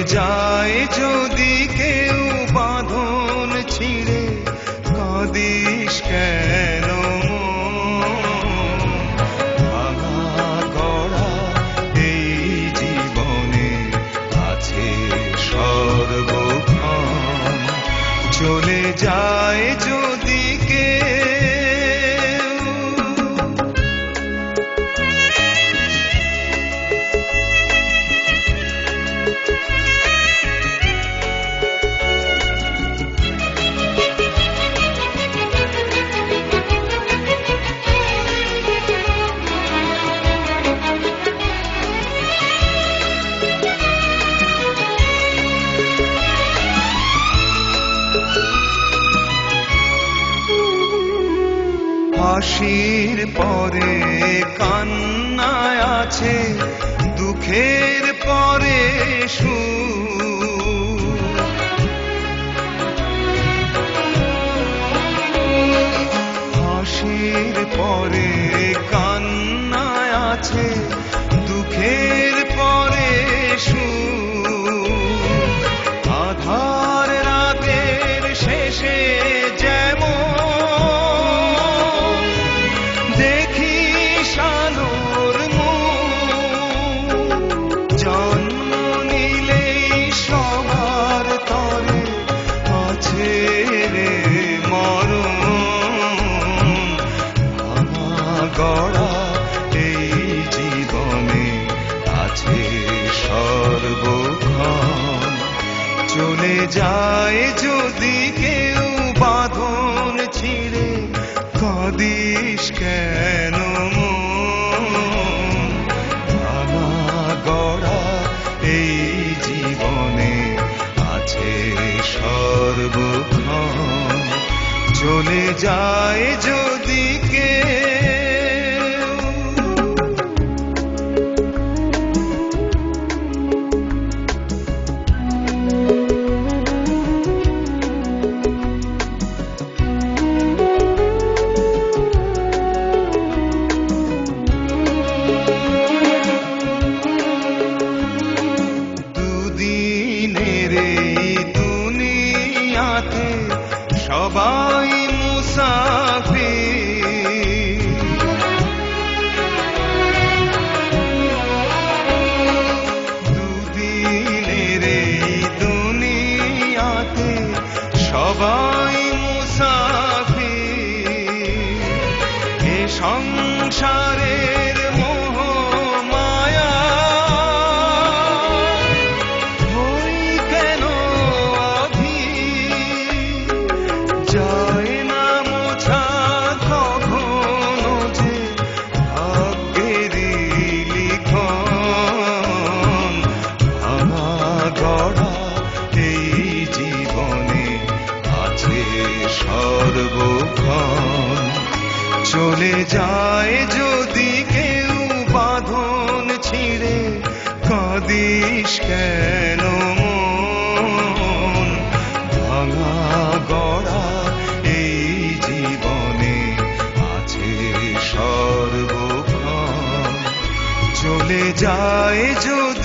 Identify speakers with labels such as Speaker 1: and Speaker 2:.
Speaker 1: যায় যদি কেউ বাঁধন ছিঁড়ে, কাঁদিস কেন ভাঙা গড়া এই জীবনে আছে সর্বক্ষণ। চলে যায় যদি হাসির পরে কান্নায় আছে, দুঃখের পরে সুখ। হাসির পরে কান্নায় আছে, দুঃখের পরে সুখ। আধার রাতের শেষে গড়া এই জীবনে আছে সর্বক্ষণ। চলে যায় যদি কেউ বাঁধন ছিঁড়ে, কাঁদিস কেন ভাঙা গড়া এই জীবনে আছে সর্বক্ষণ। চলে যায় যদি সবাই মুসাফির। দুদিনের এই দুনিয়াতে সবাই মুসাফির। এ সংসারের মোহ মায়া হই কেন যায় না মোছা কখনো যে ভাগ্যেরই লিখন। ভাঙা গড়া এই জীবনে আছে সর্বক্ষণ। চলে যায় যদি কেউ বাঁধন ছিঁড়ে, কাঁদিস কেন ভাঙা গড়া এই জীবনে আছে সর্বক্ষণ। চলে যায় যদি